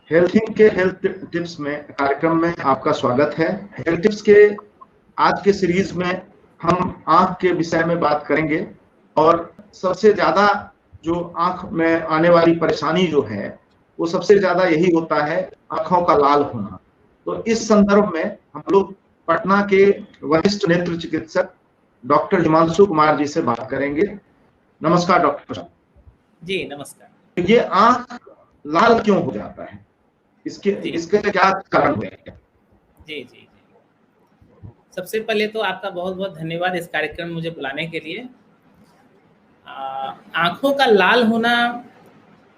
हेल्थिंग के health tips में कार्यक्रम में आपका स्वागत है। हेल्थ टिप्स के आज के सीरीज में हम आंख के विषय में बात करेंगे और सबसे ज्यादा जो आंख में आने वाली परेशानी जो है वो सबसे ज्यादा यही होता है, आंखों का लाल होना। तो इस संदर्भ में हम लोग पटना के वरिष्ठ नेत्र चिकित्सक डॉक्टर हिमांशु कुमार जी से बात करेंगे। नमस्कार डॉक्टर साहब। जी नमस्कार। ये आंख लाल क्यों हो जाता है, इसके क्या कारण हुए हैं? जी जी जी सबसे पहले तो आपका बहुत बहुत धन्यवाद इस कार्यक्रम में मुझे बुलाने के लिए। आँखों का लाल होना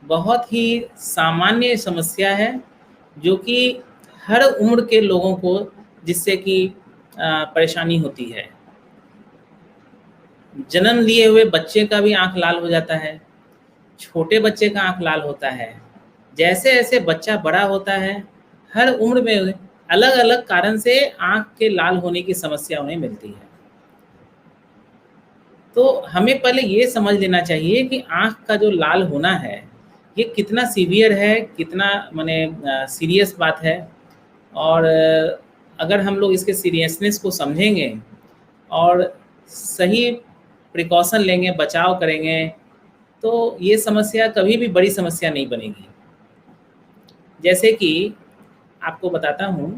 बहुत ही सामान्य समस्या है जो कि हर उम्र के लोगों को जिससे कि परेशानी होती है। जन्म लिए हुए बच्चे का भी आँख लाल हो जाता है, छोटे बच्चे का आँख लाल होता है। जैसे जैसे बच्चा बड़ा होता है हर उम्र में अलग अलग कारण से आँख के लाल होने की समस्या उन्हें मिलती है। तो हमें पहले ये समझ लेना चाहिए कि आँख का जो लाल होना है ये कितना सीवियर है, कितना माने सीरियस बात है। और अगर हम लोग इसके सीरियसनेस को समझेंगे और सही प्रिकॉशन लेंगे, बचाव करेंगे, तो ये समस्या कभी भी बड़ी समस्या नहीं बनेगी। जैसे कि आपको बताता हूँ,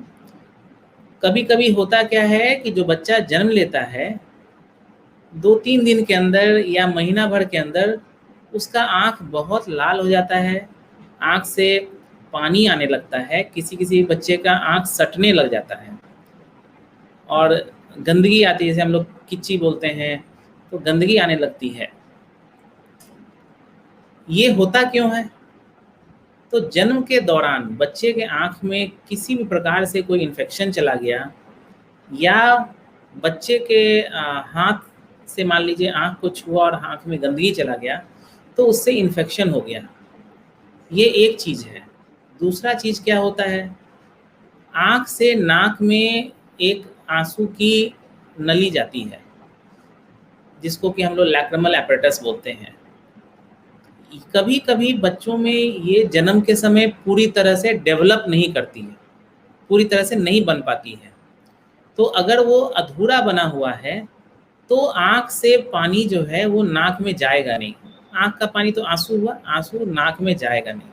कभी कभी होता क्या है कि जो बच्चा जन्म लेता है 2-3 दिन के अंदर या महीना भर के अंदर उसका आँख बहुत लाल हो जाता है, आँख से पानी आने लगता है, किसी किसी बच्चे का आँख सटने लग जाता है और गंदगी आती है, जैसे हम लोग किच्ची बोलते हैं, तो गंदगी आने लगती है। ये होता क्यों है? तो जन्म के दौरान बच्चे के आँख में किसी भी प्रकार से कोई इन्फेक्शन चला गया या बच्चे के हाथ से मान लीजिए आँख को छुआ और आँख में गंदगी चला गया तो उससे इन्फेक्शन हो गया, ये एक चीज़ है। दूसरा चीज़ क्या होता है, आँख से नाक में एक आंसू की नली जाती है जिसको कि हम लोग लैक्रिमल एपरेटस बोलते हैं। कभी कभी बच्चों में ये जन्म के समय पूरी तरह से डेवलप नहीं करती है, पूरी तरह से नहीं बन पाती है। तो अगर वो अधूरा बना हुआ है तो आँख से पानी जो है वो नाक में जाएगा नहीं। आँख का पानी तो आंसू हुआ, आंसू नाक में जाएगा नहीं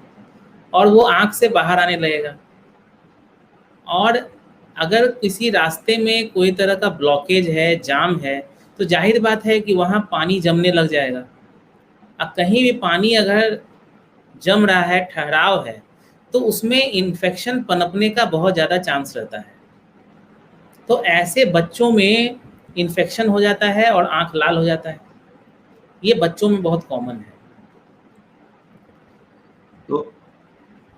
और वो आँख से बाहर आने लगेगा। और अगर किसी रास्ते में कोई तरह का ब्लॉकेज है, जाम है, तो जाहिर बात है कि वहाँ पानी जमने लग जाएगा। अब कहीं भी पानी अगर जम रहा है, ठहराव है, तो उसमें इन्फेक्शन पनपने का बहुत ज़्यादा चांस रहता है। तो ऐसे बच्चों में इन्फेक्शन हो जाता है और आँख लाल हो जाता है। ये बच्चों में बहुत कॉमन है। तो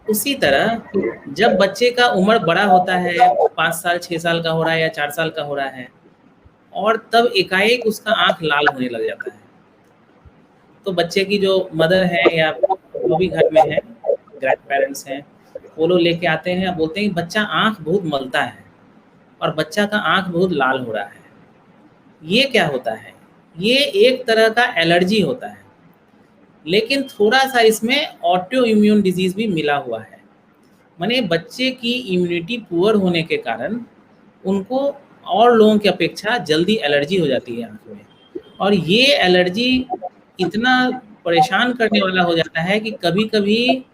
उसी तरह जब बच्चे का उम्र बड़ा होता है, 5 साल 6 साल का हो रहा है या 4 साल का हो रहा है, और तब एकाएक उसका आँख लाल होने लग जाता है, तो बच्चे की जो मदर है या जो भी घर में है, ग्रैंड पेरेंट्स हैं, वो लोग लेके आते हैं, बोलते हैं कि बच्चा आँख बहुत मलता है और बच्चा का आँख बहुत लाल हो रहा है। ये क्या होता है? ये एक तरह का एलर्जी होता है, लेकिन थोड़ा सा इसमें ऑटो इम्यून डिजीज़ भी मिला हुआ है। माने बच्चे की इम्यूनिटी पुअर होने के कारण उनको और लोगों की अपेक्षा जल्दी एलर्जी हो जाती है आँख में, और ये एलर्जी इतना परेशान करने वाला हो जाता है कि कभी-कभी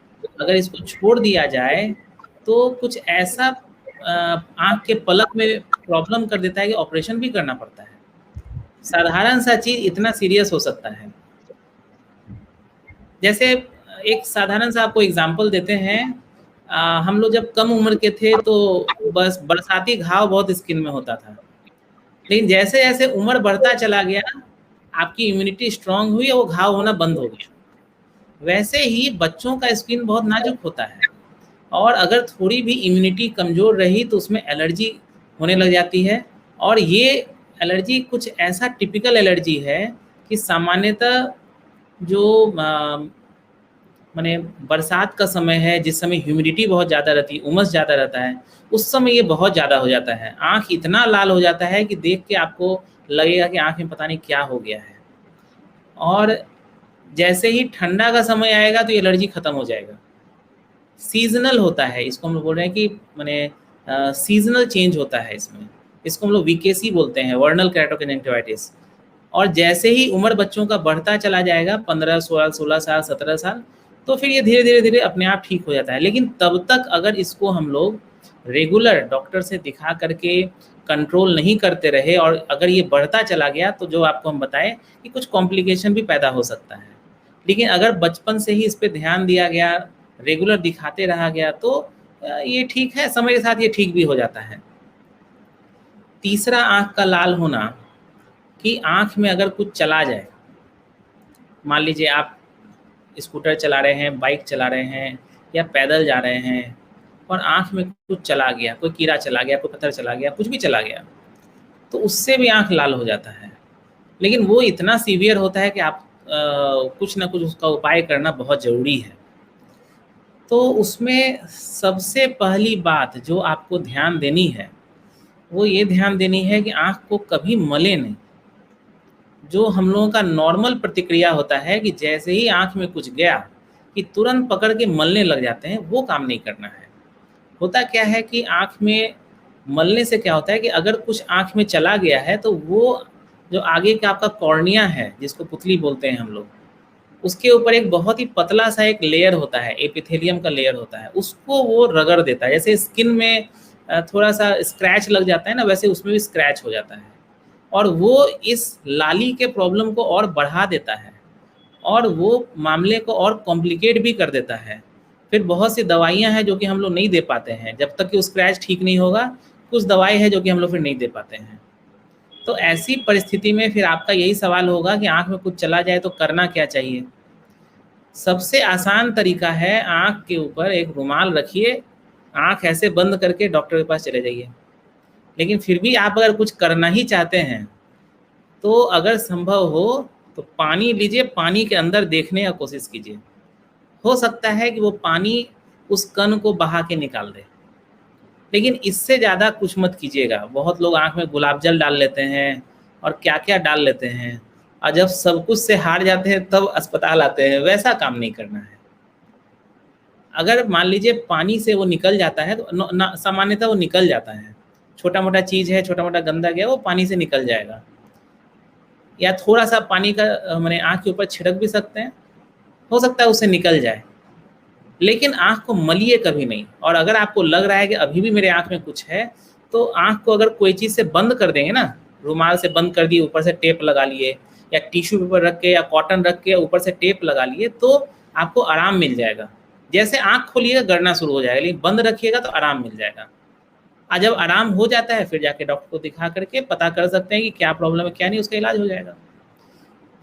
अगर इसको छोड़ दिया जाए तो कुछ ऐसा आँख के पलक में प्रॉब्लम कर देता है कि ऑपरेशन भी करना पड़ता है। साधारण सा चीज़ इतना सीरियस हो सकता है। जैसे एक साधारण सा आपको एग्जांपल देते हैं, हम लोग जब कम उम्र के थे तो बस बरसाती घाव बहुत स्किन में होता था, लेकिन जैसे जैसे उम्र बढ़ता चला गया, आपकी इम्यूनिटी स्ट्रांग हुई और वो घाव होना बंद हो गया। वैसे ही बच्चों का स्किन बहुत नाजुक होता है और अगर थोड़ी भी इम्यूनिटी कमज़ोर रही तो उसमें एलर्जी होने लग जाती है। और ये एलर्जी कुछ ऐसा टिपिकल एलर्जी है कि सामान्यतः जो माने बरसात का समय है, जिस समय ह्यूमिडिटी बहुत ज़्यादा रहती है, उमस ज़्यादा रहता है, उस समय ये बहुत ज़्यादा हो जाता है। आँख इतना लाल हो जाता है कि देख के आपको लगेगा कि आँख में पता नहीं क्या हो गया है। और जैसे ही ठंडा का समय आएगा तो एलर्जी ख़त्म हो जाएगा। सीजनल होता है, इसको हम लोग बोल रहे हैं कि मैंने सीजनल चेंज होता है इसमें, इसको हम लोग वीकेसी बोलते हैं, वर्नल केराटोकंजंक्टिवाइटिस। और जैसे ही उम्र बच्चों का बढ़ता चला जाएगा 15 16 16 साल 17 साल, तो फिर ये धीरे धीरे धीरे अपने आप ठीक हो जाता है। लेकिन तब तक अगर इसको हम लोग रेगुलर डॉक्टर से दिखा करके कंट्रोल नहीं करते रहे और अगर ये बढ़ता चला गया, तो जो आपको हम बताएं कि कुछ कॉम्प्लिकेशन भी पैदा हो सकता है। लेकिन अगर बचपन से ही इस पर ध्यान दिया गया, रेगुलर दिखाते रहा गया, तो ये ठीक है, समय के साथ ये ठीक भी हो जाता है। तीसरा, आँख का लाल होना, कि आँख में अगर कुछ चला जाए, मान लीजिए आप स्कूटर चला रहे हैं, बाइक चला रहे हैं या पैदल जा रहे हैं और आँख में कुछ चला गया, कोई कीड़ा चला गया, कोई पत्थर चला गया, कुछ भी चला गया, तो उससे भी आँख लाल हो जाता है। लेकिन वो इतना सीवियर होता है कि आप कुछ ना कुछ उसका उपाय करना बहुत ज़रूरी है। तो उसमें सबसे पहली बात जो आपको ध्यान देनी है, वो ये ध्यान देनी है कि आँख को कभी मले नहीं। जो हम लोगों का नॉर्मल प्रतिक्रिया होता है कि जैसे ही आँख में कुछ गया कि तुरंत पकड़ के मलने लग जाते हैं, वो काम नहीं करना है। होता क्या है कि आँख में मलने से क्या होता है कि अगर कुछ आँख में चला गया है, तो वो जो आगे का आपका कॉर्निया है, जिसको पुतली बोलते हैं हम लोग, उसके ऊपर एक बहुत ही पतला सा एक लेयर होता है, एपिथेलियम का लेयर होता है, उसको वो रगड़ देता है। जैसे स्किन में थोड़ा सा स्क्रैच लग जाता है ना, वैसे उसमें भी स्क्रैच हो जाता है, और वो इस लाली के प्रॉब्लम को और बढ़ा देता है और वो मामले को और कॉम्प्लिकेट भी कर देता है। फिर बहुत सी दवाइयाँ हैं जो कि हम लोग नहीं दे पाते हैं, जब तक कि वो स्क्रैच ठीक नहीं होगा। कुछ दवाई है जो कि हम लोग फिर नहीं दे पाते हैं। तो ऐसी परिस्थिति में फिर आपका यही सवाल होगा कि आँख में कुछ चला जाए तो करना क्या चाहिए। सबसे आसान तरीका है, आँख के ऊपर एक रुमाल रखिए, आँख ऐसे बंद करके डॉक्टर के पास चले जाइए। लेकिन फिर भी आप अगर कुछ करना ही चाहते हैं, तो अगर संभव हो तो पानी लीजिए, पानी के अंदर देखने का कोशिश कीजिए। हो सकता है कि वो पानी उस कण को बहा के निकाल दे, लेकिन इससे ज़्यादा कुछ मत कीजिएगा। बहुत लोग आँख में गुलाब जल डाल लेते हैं और क्या क्या डाल लेते हैं, और जब सब कुछ से हार जाते हैं तब अस्पताल आते हैं। वैसा काम नहीं करना है। अगर मान लीजिए पानी से वो निकल जाता है, तो सामान्यतः वो निकल जाता है। छोटा मोटा चीज़ है, छोटा मोटा गंदा गया, वो पानी से निकल जाएगा। या थोड़ा सा पानी का मैंने आँख के ऊपर छिड़क भी सकते हैं, हो सकता है उससे निकल जाए। लेकिन आँख को मलिए कभी नहीं। और अगर आपको लग रहा है कि अभी भी मेरे आँख में कुछ है, तो आँख को अगर कोई चीज़ से बंद कर देंगे ना, रुमाल से बंद कर दिए, ऊपर से टेप लगा लिए, या टिश्यू पेपर रख के या कॉटन रख के ऊपर से टेप लगा लिए, तो आपको आराम मिल जाएगा। जैसे आँख खोलिएगा गड़ना शुरू हो जाएगा, लेकिन बंद रखिएगा तो आराम मिल जाएगा। और जब आराम हो जाता है, फिर जाके डॉक्टर को दिखा करके पता कर सकते हैं कि क्या प्रॉब्लम है, क्या नहीं, उसका इलाज हो जाएगा।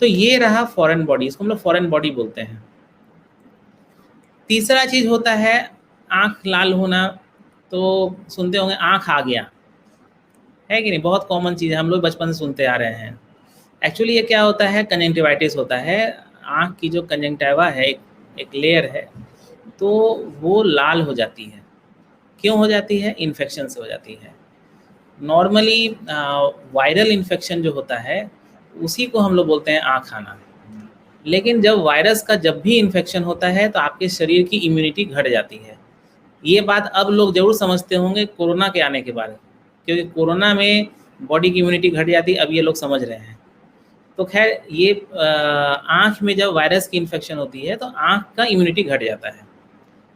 तो ये रहा फॉरेन बॉडी, इसको हम लोग फॉरेन बॉडी बोलते हैं। तीसरा चीज़ होता है आँख लाल होना। तो सुनते होंगे आँख आ गया, है कि नहीं, बहुत कॉमन चीज़ है, हम लोग बचपन से सुनते आ रहे हैं। एक्चुअली ये क्या होता है, कंजंक्टिवाइटिस होता है। आँख की जो कंजंक्टिवा है, एक लेयर है, तो वो लाल हो जाती है। क्यों हो जाती है? इन्फेक्शन से हो जाती है। नॉर्मली वायरल इन्फेक्शन जो होता है, उसी को हम लोग बोलते हैं आँख आना। लेकिन जब वायरस का जब भी इन्फेक्शन होता है, तो आपके शरीर की इम्यूनिटी घट जाती है। ये बात अब लोग ज़रूर समझते होंगे कोरोना के आने के बाद, क्योंकि कोरोना में बॉडी की इम्यूनिटी घट जाती है, अब ये लोग समझ रहे हैं। तो खैर, ये आँख में जब वायरस की इन्फेक्शन होती है, तो आँख का इम्यूनिटी घट जाता है।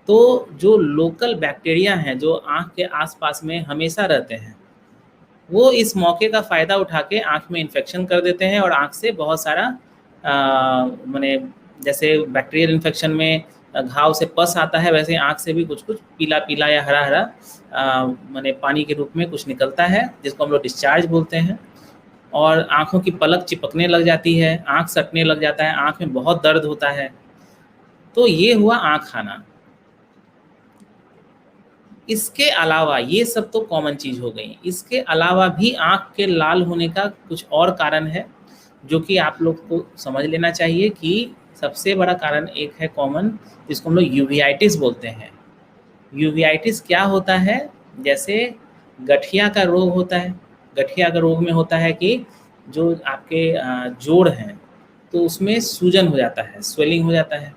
तो जो लोकल बैक्टीरिया हैं जो आँख के आसपास में हमेशा रहते हैं, वो इस मौके का फ़ायदा उठा के आँख में इन्फेक्शन कर देते हैं, और आँख से बहुत सारा माने जैसे बैक्टीरियल इन्फेक्शन में घाव से पस आता है, वैसे आँख से भी कुछ कुछ पीला पीला या हरा हरा माने पानी के रूप में कुछ निकलता है, जिसको हम लोग डिस्चार्ज बोलते हैं। और आँखों की पलक चिपकने लग जाती है, आँख सटने लग जाता है, आँख में बहुत दर्द होता है। तो ये हुआ आँख आना। इसके अलावा, ये सब तो कॉमन चीज़ हो गई, इसके अलावा भी आँख के लाल होने का कुछ और कारण है, जो कि आप लोग को समझ लेना चाहिए कि सबसे बड़ा कारण एक है कॉमन, जिसको हम लोग यूवियाइटिस बोलते हैं। यूवियाइटिस क्या होता है? जैसे गठिया का रोग होता है। गठिया का रोग में होता है कि जो आपके जोड़ हैं, तो उसमें सूजन हो जाता है, स्वेलिंग हो जाता है।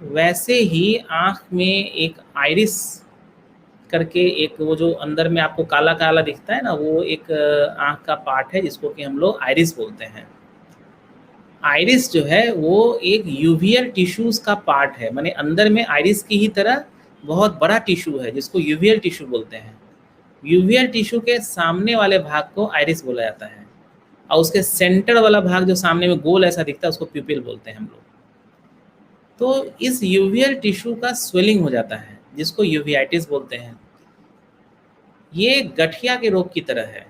वैसे ही आँख में एक आइरिस करके एक वो जो अंदर में आपको काला काला दिखता है ना, वो एक आँख का पार्ट है जिसको कि हम लोग आइरिस बोलते हैं। आइरिस जो है वो एक यूवियल टिश्यूज का पार्ट है, माने अंदर में आइरिस की ही तरह बहुत बड़ा टिश्यू है जिसको यूवियल टिश्यू बोलते हैं। यूवियल टिश्यू के सामने वाले भाग को आइरिस बोला जाता है, और उसके सेंटर वाला भाग जो सामने में गोल ऐसा दिखता है उसको प्यूपिल बोलते हैं हम लोग। तो इस यूवियल टिश्यू का स्वेलिंग हो जाता है जिसको यूवियाइटिस बोलते हैं। ये गठिया के रोग की तरह है।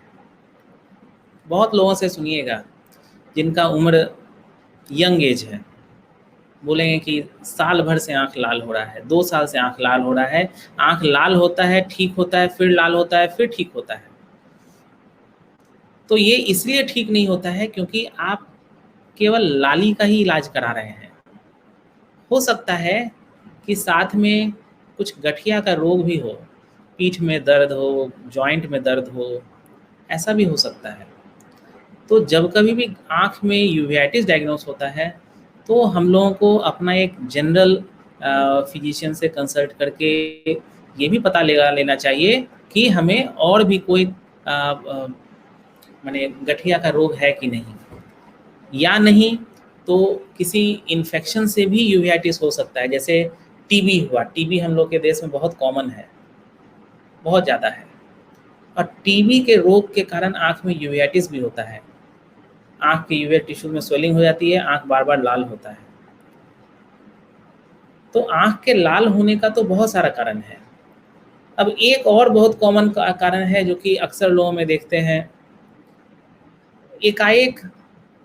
बहुत लोगों से सुनिएगा जिनका उम्र यंग एज है, बोलेंगे कि साल भर से आंख लाल हो रहा है, 2 साल से आंख लाल हो रहा है। आंख लाल होता है, ठीक होता है, फिर लाल होता है, फिर ठीक होता है। तो ये इसलिए ठीक नहीं होता है क्योंकि आप केवल लाली का ही इलाज करा रहे हैं। हो सकता है कि साथ में कुछ गठिया का रोग भी हो, पीठ में दर्द हो, जॉइंट में दर्द हो, ऐसा भी हो सकता है। तो जब कभी भी आँख में यूवेटिस डायग्नोस होता है तो हम लोगों को अपना एक जनरल फिजिशियन से कंसल्ट करके ये भी पता लेना चाहिए कि हमें और भी कोई माने गठिया का रोग है कि नहीं, या नहीं तो किसी इन्फेक्शन से भी यूवेटिस हो सकता है। जैसे टीबी हुआ, टीबी हम लोग के देश में बहुत कॉमन है, बहुत ज़्यादा है, और टीबी के रोग के कारण आँख में यूवेटिस भी होता है। आँख के यूवेट टिश्यू में स्वेलिंग हो जाती है, आँख बार बार लाल होता है। तो आँख के लाल होने का तो बहुत सारा कारण है। अब एक और बहुत कॉमन कारण है जो कि अक्सर लोगों में देखते हैं, एकाएक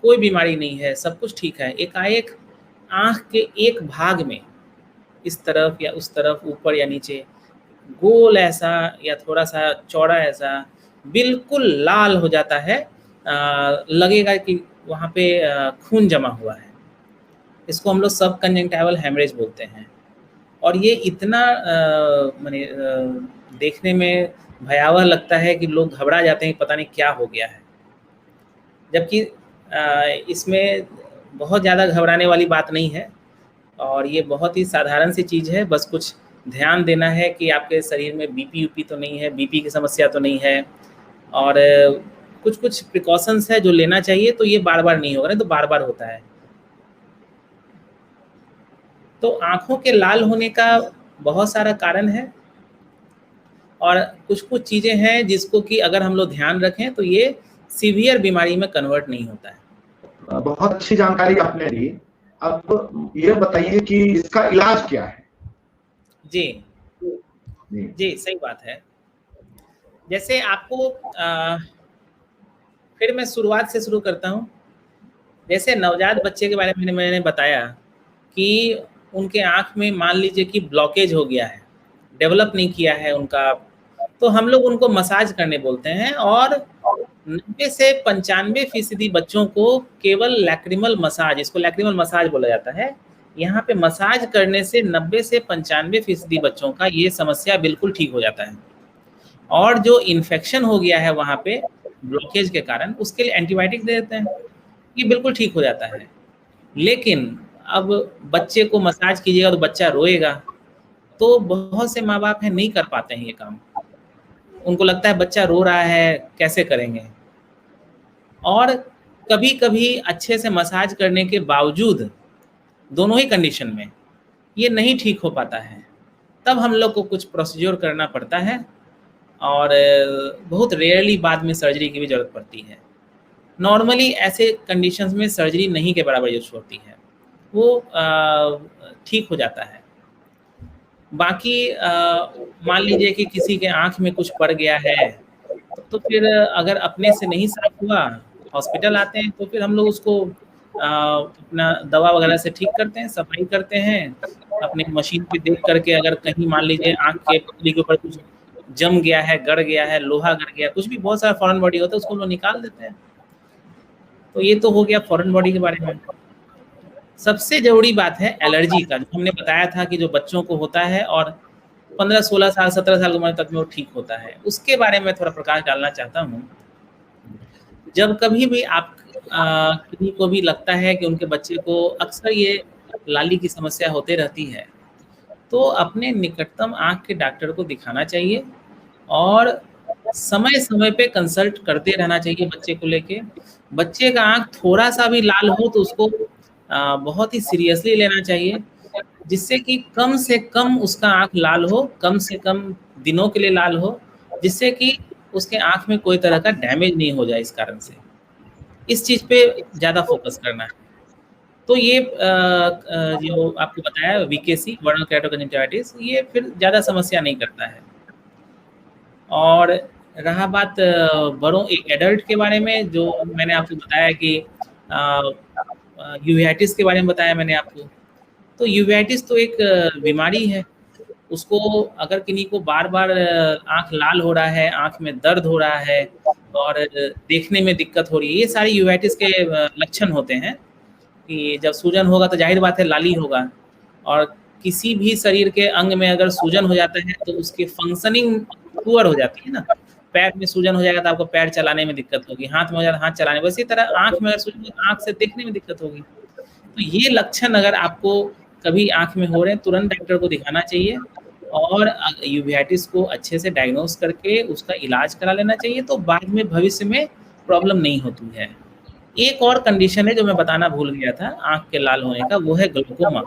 कोई बीमारी नहीं है, सब कुछ ठीक है, एकाएक आँख के एक भाग में इस तरफ या उस तरफ, ऊपर या नीचे, गोल ऐसा या थोड़ा सा चौड़ा ऐसा बिल्कुल लाल हो जाता है। लगेगा कि वहाँ पे खून जमा हुआ है। इसको हम लोग सब कंजंक्टिवल हेमरेज बोलते हैं। और ये इतना माने देखने में भयावह लगता है कि लोग घबरा जाते हैं, पता नहीं क्या हो गया है। जबकि इसमें बहुत ज़्यादा घबराने वाली बात नहीं है, और ये बहुत ही साधारण सी चीज़ है। बस कुछ ध्यान देना है कि आपके शरीर में बीपी यूपी तो नहीं है, बीपी की समस्या तो नहीं है, और कुछ कुछ प्रिकॉशंस है जो लेना चाहिए, तो ये बार बार नहीं होगा, नहीं तो बार बार होता है। तो आँखों के लाल होने का बहुत सारा कारण है, और कुछ कुछ चीज़ें हैं जिसको कि अगर हम लोग ध्यान रखें तो ये सीवियर बीमारी में कन्वर्ट नहीं होता है। बहुत अच्छी जानकारी आपने दी। अब ये बताइए कि इसका इलाज क्या है? जी जी, सही बात है। जैसे आपको फिर मैं शुरुआत से शुरू करता हूँ। जैसे नवजात बच्चे के बारे में मैंने बताया कि उनके आँख में मान लीजिए कि ब्लॉकेज हो गया है, डेवलप नहीं किया है उनका, तो हम लोग उनको मसाज करने बोलते हैं। और 90 से 95% बच्चों को केवल लैक्रिमल मसाज, इसको लैक्रिमल मसाज बोला जाता है, यहाँ पे मसाज करने से 90 से 95% बच्चों का ये समस्या बिल्कुल ठीक हो जाता है। और जो इन्फेक्शन हो गया है वहाँ पे ब्लॉकेज के कारण, उसके लिए एंटीबायोटिक दे देते हैं, ये बिल्कुल ठीक हो जाता है। लेकिन अब बच्चे को मसाज कीजिएगा तो बच्चा रोएगा, तो बहुत से माँ बाप हैं नहीं कर पाते हैं ये काम। उनको लगता है बच्चा रो रहा है, कैसे करेंगे। और कभी कभी अच्छे से मसाज करने के बावजूद दोनों ही कंडीशन में ये नहीं ठीक हो पाता है, तब हम लोग को कुछ प्रोसीजर करना पड़ता है, और बहुत रेयरली बाद में सर्जरी की भी ज़रूरत पड़ती है। नॉर्मली ऐसे कंडीशंस में सर्जरी नहीं के बराबर यूज होती है, वो ठीक हो जाता है। बाकी मान लीजिए कि किसी के आँख में कुछ पड़ गया है, तो फिर अगर अपने से नहीं साफ हुआ, हॉस्पिटल आते हैं, तो फिर हम लोग उसको अपना दवा वगैरह से ठीक करते हैं, सफाई करते हैं। अपने मशीन पे देख करके अगर कहीं मान लीजिए आँख के पुतली के ऊपर कुछ जम गया है, गड़ गया है, लोहा गड़ गया, कुछ भी, बहुत सारा फॉरेन बॉडी होता है, उसको लोग निकाल देते हैं। तो ये तो हो गया फॉरेन बॉडी के बारे में। सबसे जरूरी बात है एलर्जी का, जो हमने बताया था कि जो बच्चों को होता है और 15, 16 साल, 17 साल की उम्र तक में वो ठीक होता है, उसके बारे में थोड़ा प्रकाश डालना चाहता हूँ। जब कभी भी आप किसी को भी लगता है कि उनके बच्चे को, अक्सर ये लाली की समस्या होते रहती है, तो अपने निकटतम आँख के डॉक्टर को दिखाना चाहिए और समय-समय पे कंसल्ट करते रहना चाहिए बच्चे को लेके। बच्चे का आँख थोड़ा-सा भी लाल हो तो उसको बहुत ही सीरियसली लेना चाहिए, जिससे कि कम से कम उसका आँख लाल हो, कम से कम दिनों के लिए लाल हो, जिससे कि उसके आँख में कोई तरह का डैमेज नहीं हो जाए इस कारण से। इस चीज़ पे ज़्यादा फ़ोकस करना है। तो ये जो आपको बताया वीकेसी वर्नल केराटोकंजक्टिवाइटिस, ये फिर ज़्यादा समस्या नहीं करता है। और रहा बात बड़ों एडल्ट के बारे में, जो मैंने आपको बताया कि यूवेटिस के बारे में बताया मैंने आपको। तो यूवेटिस तो एक बीमारी है। उसको अगर किन्हीं को बार-बार आँख लाल हो रहा है, आँख में दर्द हो रहा है और देखने में दिक्कत हो रही है, ये सारी यूवेटिस के लक्षण होते हैं कि जब सूजन होगा तो ज़ाहिर बात है लाली होगा। और किसी भी शरीर के अंग में अगर सूजन हो जाता है तो उसकी फंक्शनिंग पुअर हो जाती है ना। पैर में सूजन हो जाएगा तो आपको पैर चलाने में दिक्कत होगी, हाथ में हो जाएगा हाथ चलाने में, इसी तरह आँख में अगर सूजन हो तो आँख से देखने में दिक्कत होगी। तो ये लक्षण अगर आपको कभी आँख में हो रहे हैं, तुरंत डॉक्टर को दिखाना चाहिए और यूवेटिस को अच्छे से डायग्नोस करके उसका इलाज करा लेना चाहिए, तो बाद में भविष्य में प्रॉब्लम नहीं होती है। एक और कंडीशन है जो मैं बताना भूल गया था आँख के लाल होने का, वो है ग्लाउकोमा।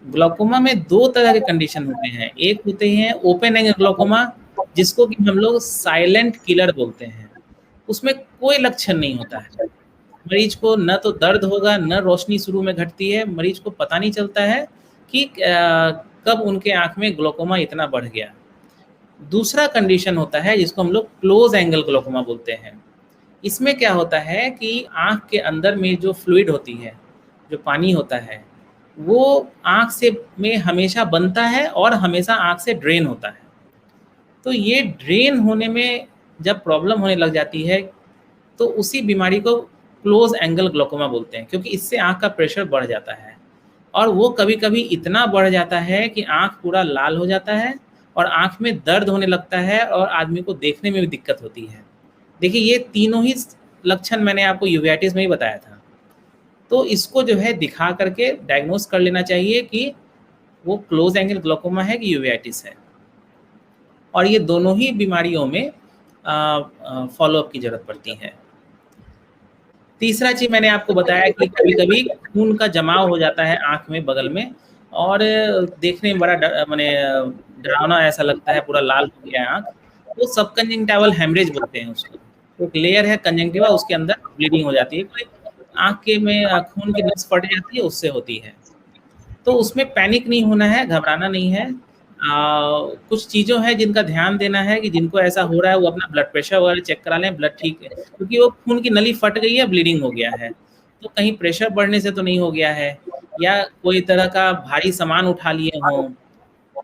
ग्लाउकोमा में 2 तरह के कंडीशन होते हैं। एक होते हैं ओपन एंगल ग्लाउकोमा, जिसको कि हम लोग साइलेंट किलर बोलते हैं। उसमें कोई लक्षण नहीं होता है। मरीज को न तो दर्द होगा, न रोशनी शुरू में घटती है, मरीज को पता नहीं चलता है कि कब उनके आँख में ग्लाउकोमा इतना बढ़ गया। दूसरा कंडीशन होता है जिसको हम लोग क्लोज एंगल ग्लाउकोमा बोलते हैं। इसमें क्या होता है कि आँख के अंदर में जो फ्लूइड होती है, जो पानी होता है, वो आँख से में हमेशा बनता है और हमेशा आँख से ड्रेन होता है। तो ये ड्रेन होने में जब प्रॉब्लम होने लग जाती है, तो उसी बीमारी को क्लोज एंगल ग्लाउकोमा बोलते हैं, क्योंकि इससे आँख का प्रेशर बढ़ जाता है और वो कभी-कभी इतना बढ़ जाता है कि आँख पूरा लाल हो जाता है और आँख में दर्द होने लगता है और आदमी को देखने में भी दिक्कत होती है। देखिए, ये तीनों ही लक्षण मैंने आपको यूवेटिस में ही बताया था। तो इसको जो है दिखा करके डायग्नोस कर लेना चाहिए कि वो क्लोज एंगल ग्लाउकोमा है कि यूवेटिस है। और ये दोनों ही बीमारियों में फॉलोअप की ज़रूरत पड़ती है। तीसरा चीज़ मैंने आपको बताया कि कभी-कभी खून का जमाव हो जाता है आँख में बगल में और देखने में बड़ा माने डरावना ऐसा लगता है, पूरा लाल हो गया है आँख। वो सबकंजंक्टिवल हेमरेज बोलते हैं उसको। तो एक लेयर है कंजंक्टिवा, उसके अंदर ब्लीडिंग हो जाती है। कोई आँख के में खून की नस फट जाती है, उससे होती है। तो उसमें पैनिक नहीं होना है, घबराना नहीं है। कुछ चीज़ों हैं जिनका ध्यान देना है कि जिनको ऐसा हो रहा है वो अपना ब्लड प्रेशर वगैरह चेक करा लें, ब्लड ठीक है, क्योंकि वो खून की नली फट गई है, ब्लीडिंग हो गया है। तो कहीं प्रेशर बढ़ने से तो नहीं हो गया है या कोई तरह का भारी सामान उठा लिए हों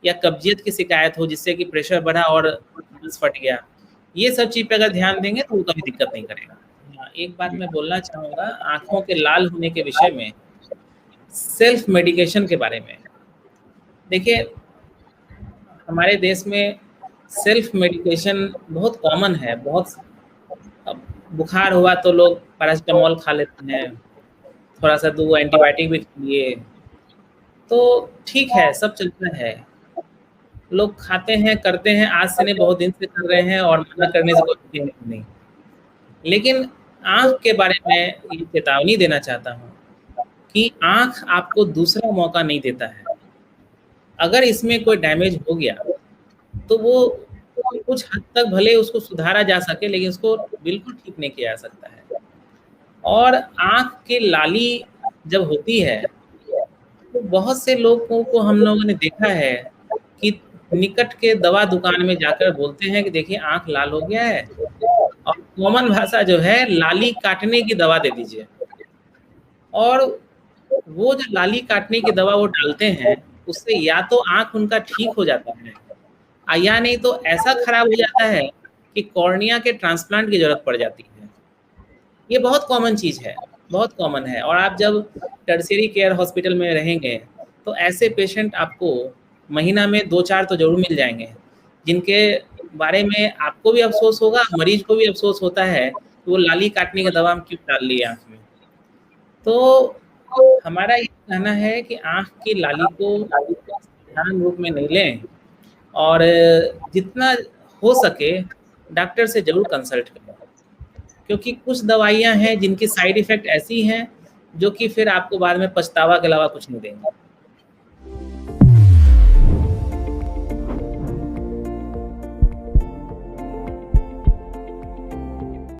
या कब्जियत की शिकायत हो जिससे कि प्रेशर बढ़ा और नस फट गया। ये सब चीज़ पे अगर ध्यान देंगे तो वो कभी दिक्कत नहीं करेगा। हाँ, एक बात मैं बोलना चाहूँगा आँखों के लाल होने के विषय में, सेल्फ मेडिकेशन के बारे में। देखिए, हमारे देश में सेल्फ मेडिकेशन बहुत कॉमन है। बहुत अब बुखार हुआ तो लोग पैरासिटामोल खा लेते हैं, थोड़ा-सा 2 एंटीबायोटिक भी खा लिए, तो ठीक है, सब चलता है। लोग खाते हैं, करते हैं, आज से नहीं बहुत दिन से कर रहे हैं और मना करने से कोई नहीं। लेकिन आँख के बारे में ये चेतावनी देना चाहता हूँ कि आँख आपको दूसरा मौका नहीं देता है। अगर इसमें कोई डैमेज हो गया तो वो कुछ हद तक भले उसको सुधारा जा सके, लेकिन उसको बिल्कुल ठीक नहीं किया जा सकता है। और आँख की लाली जब होती है, तो बहुत से लोगों को हम लोगों ने देखा है कि निकट के दवा दुकान में जाकर बोलते हैं कि देखिए आँख लाल हो गया है और कॉमन भाषा जो है लाली काटने की दवा दे दीजिए। और वो जो लाली काटने की दवा वो डालते हैं, उससे या तो आँख उनका ठीक हो जाता है या नहीं तो ऐसा खराब हो जाता है कि कॉर्निया के ट्रांसप्लांट की ज़रूरत पड़ जाती है। ये बहुत कॉमन चीज़ है, बहुत कॉमन है। और आप जब टर्शियरी केयर हॉस्पिटल में रहेंगे, तो ऐसे पेशेंट आपको महीना में 2-4 तो ज़रूर मिल जाएँगे, जिनके बारे में आपको भी अफ़सोस होगा, मरीज़ को भी अफ़सोस होता है कि वो लाली काटने की दवा हम क्यों डाल लिए आँख में। तो हमारा ये कहना है कि आँख की लाली को साधारण रूप में नहीं लें और जितना हो सके डॉक्टर से ज़रूर कंसल्ट करें, क्योंकि कुछ दवाइयाँ हैं जिनकी साइड इफ़ेक्ट ऐसी हैं जो कि फिर आपको बाद में पछतावा के अलावा कुछ नहीं देंगी।